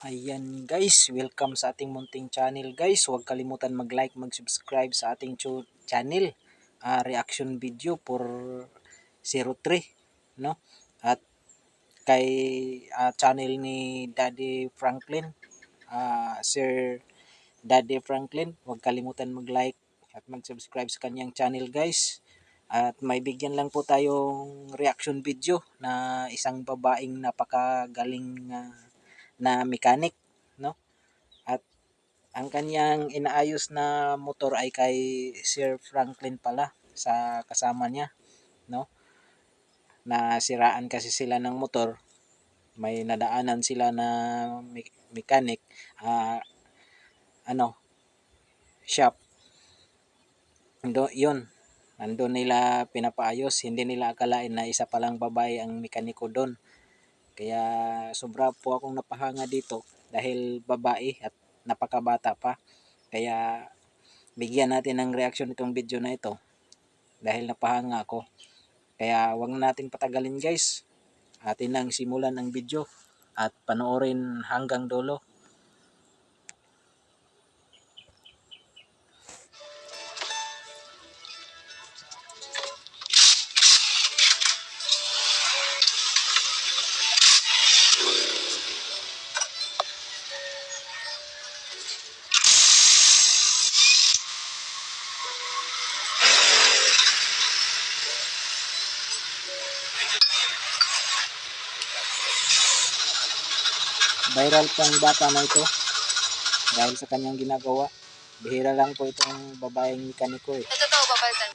Ayan guys, welcome sa ating munting channel guys. Huwag kalimutan mag-like, mag-subscribe sa ating channel. Reaction video for 03, no? At kay channel ni Daddy Franklin, Sir Daddy Franklin, huwag kalimutan mag-like at mag-subscribe sa kanyang channel guys. At may bigyan lang po tayong reaction video na isang babaeng napakagaling na mechanic, no? At ang kanyang inaayos na motor ay kay Sir Franklin pala sa kasama niya, no? Nasiraan kasi sila ng motor. May nadaanan sila na mechanic, ano, shop. Yun, nandun nila pinapaayos. Hindi nila akalain na isa palang babae ang mekaniko doon. Kaya sobra po akong napahanga dito dahil babae at napakabata pa. Kaya bigyan natin ng reaction itong video na ito dahil napahanga ako. Kaya wag natin patagalin guys. Atin nang simulan ang video at panoorin hanggang dulo. Viral pang bata na ito dahil sa kanyang ginagawa. Bihira lang po itong babaeng mekaniko eh. Totoo, papalitan.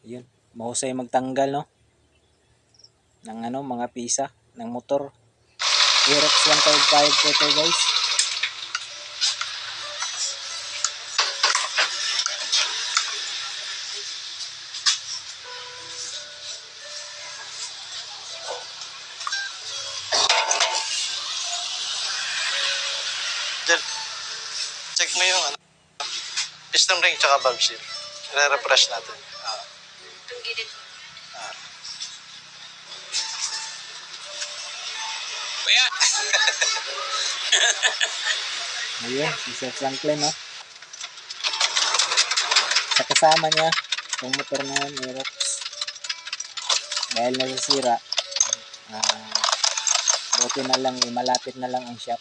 Yun, mahusay magtanggal no ng mga pisa ng motor. Aerox 155 po ito guys. Check mo yung piston ring tsaka valve seal. I-refresh natin. Itong gilid. Kuya! Ayun, si Sir Franklin no. Sa kasama niya, yung motor na yun, Aerox. Dahil nasisira, buti na lang, malapit na lang ang shop.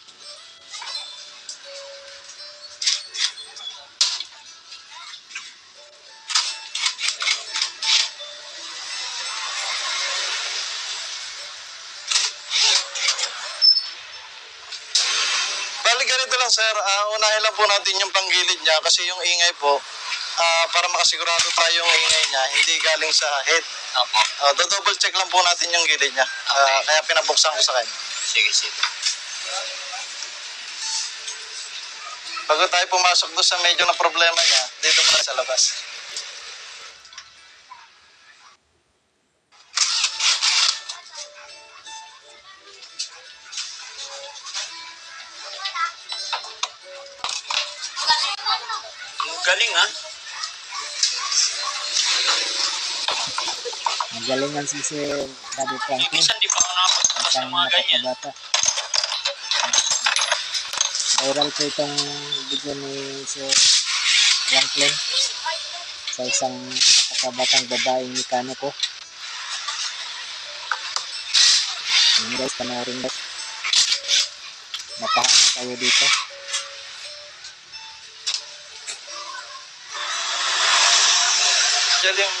Bali ganito lang sir, unahin lang po natin yung panggilid niya kasi yung ingay po, para makasigurado tayong ingay niya, hindi galing sa head. Opo. Double check lang po natin yung gilid niya. Okay. Kaya pinabuksan ko sa kanya. Sige, sige. Bago tayo pumasok doon sa medyo na problema niya, dito muna sa labas. Galing ha? Magalingan si Sir Daddy Franklin. Minsan di pa ako nakapagbukas Isang ng mga ganyan. napakabata. Viral po itong video ni Sir Franklin sa isang napakabatang babaeng mekaniko. Yun guys, panoorin guys. Mapahanga kayo dito. Diyan yung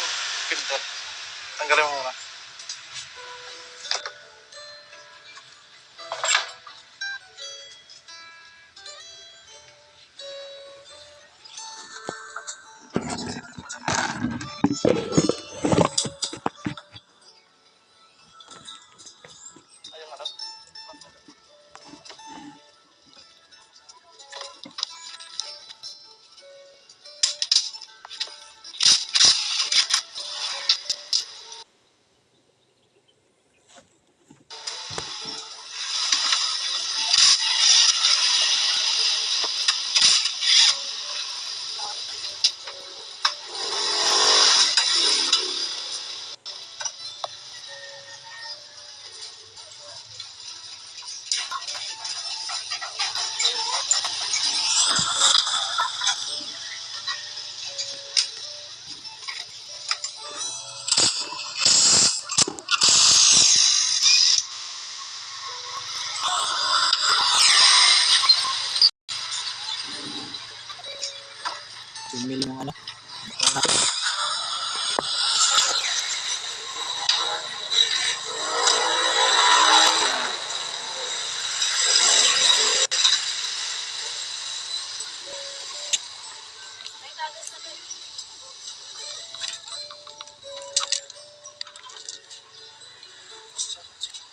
filter. Tanggalin mo muna. Ayun, harap.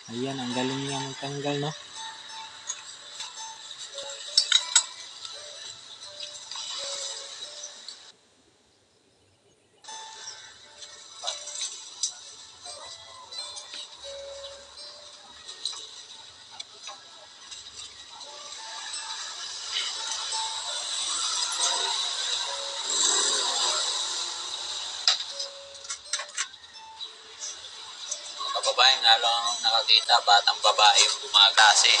Ayan, ang galing niya magtanggal, no? Kababae nga lang ang nakakita, batang babae yung gumagase.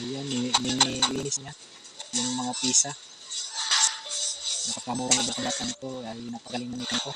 Ayan, nilinis niya yung mga pisa. Napakamura ng batan ito ay napagaling ng ikan ko.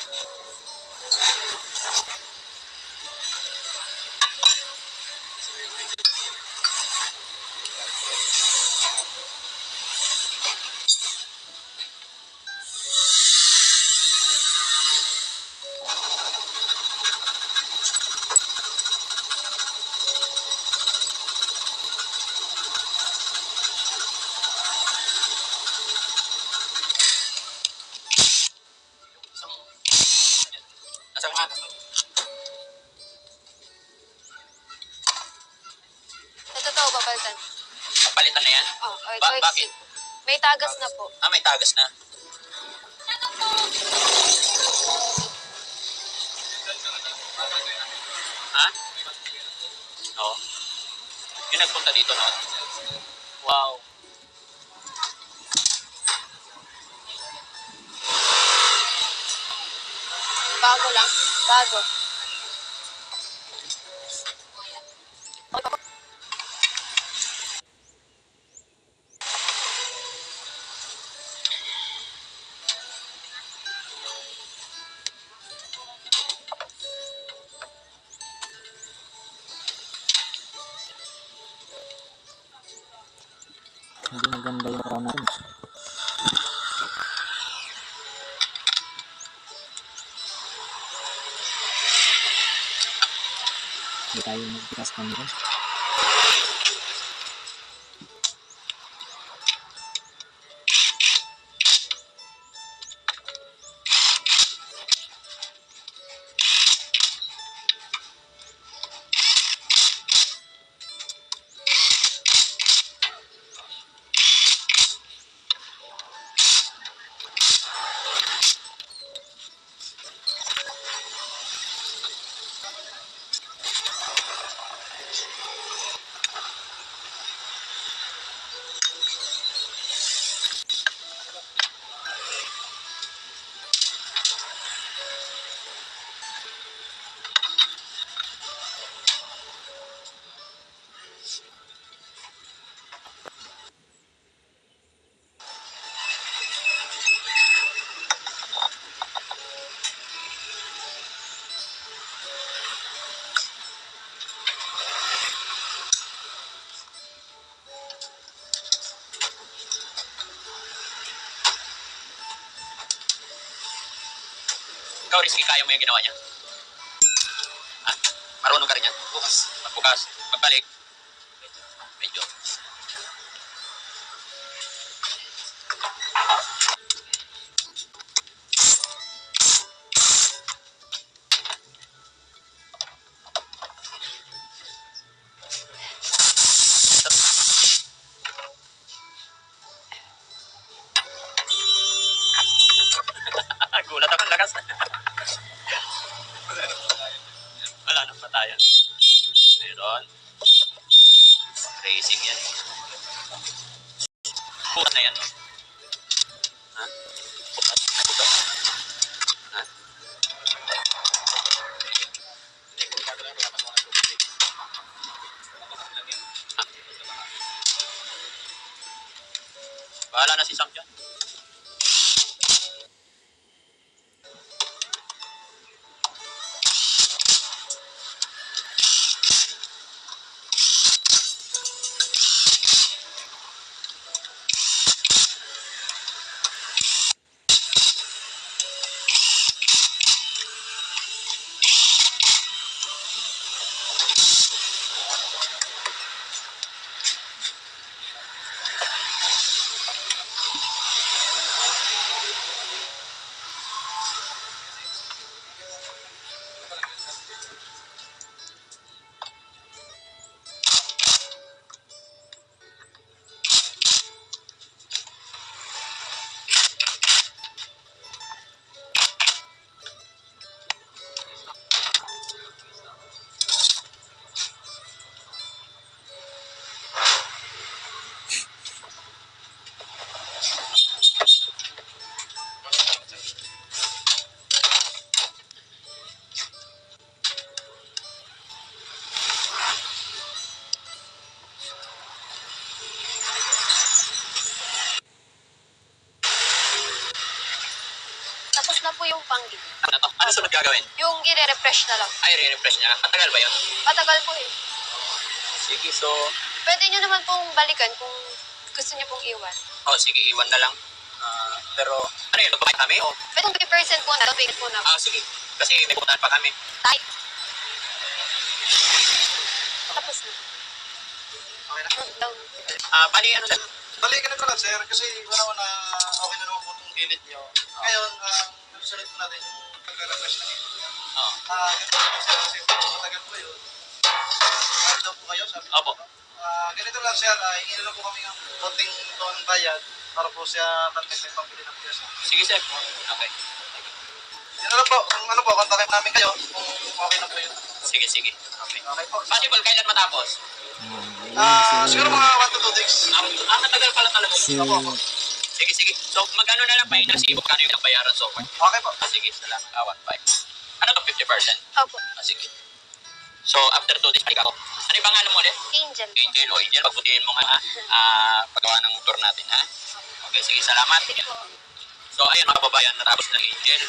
Nasa nga. Sa totoo, papalitan. Papalitan na yan? Oh, or Bakit? May tagas na po. Ah, may tagas na. Ha? Oo. Yung nagpunta dito, no? Wow. Bago lang. Bago. Hindi maganda yung araw natin. Hindi tayo magbigas pa nito. Ikaw, Rizky, kaya mo yung ginawa niya? Ha? Marunong ka rin yan? Bukas. Magbukas. Magbalik. Medyo. Patayan. Meron. Racing yan. Bukas na yan. Ha? Bukas. Bukas. Ha? Bahala na si Sam dyan. Tapos na po yung panggil. Ano to? Ano sunod gagawin? Yung i-refresh na lang. Ay, re-refresh niya. Matagal ba yun? Matagal po eh. Sige, so... Pwede nyo naman pong balikan kung gusto nyo pong iwan. Oh, sige, iwan na lang. Pero, ano yun? Magbabayad kami? O, Pwede 50% muna, down payment muna. sige. Kasi may pupuntahan pa kami. Tay. Tapos na. Okay na. Down. Bali, ano lang? Balikan na ko lang, sir, kasi una-una okay na naman po itong gilid nyo. Ngayon, susunod po natin yung pagre-refresh ng gilid nyo. Oo. Ganito po, sir, kasi matagal po yun. Ano daw po kayo, sabi niyo Opo. po? Ganito lang, sir, hingi na lang po kami ng konting toon bayad para po siya tanong may pambili ng pyesa. Sige, sir. Okay. Yun na lang po, kung ano po, kontakin namin kayo kung okay na po yun. Sige, sige. Okay. Okay po. Possible, kailan matapos? Siguro mga 1 to 2 days. Matagal pala talaga. Si, Sige, sige. So, magkano na lang pa inasibo? Kano yung bayaran so far? Okay po. Sige, salamat. 1.5. Ano to, 50%? Opo. Sige. So, after 2 days, balik ako. Ano yung pangalan mo ulit? Angel. Angel. O, Angel, pagbutihin mo nga, paggawa ng motor natin, ha? Okay, sige, salamat. So, ayun, mga babayan, natapos ng Angel.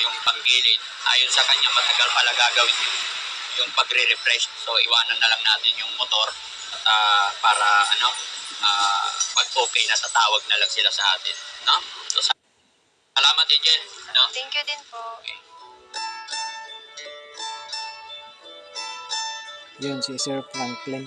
Yung panggilid. Ayon sa kanya, matagal pala gagawin yung pagre-refresh. So, iwanan na lang natin yung motor para, pag okay na, tatawag na lang sila sa atin. No? So, salamat, Angel. No? Thank you din po. Okay. yun si Sir Franklin.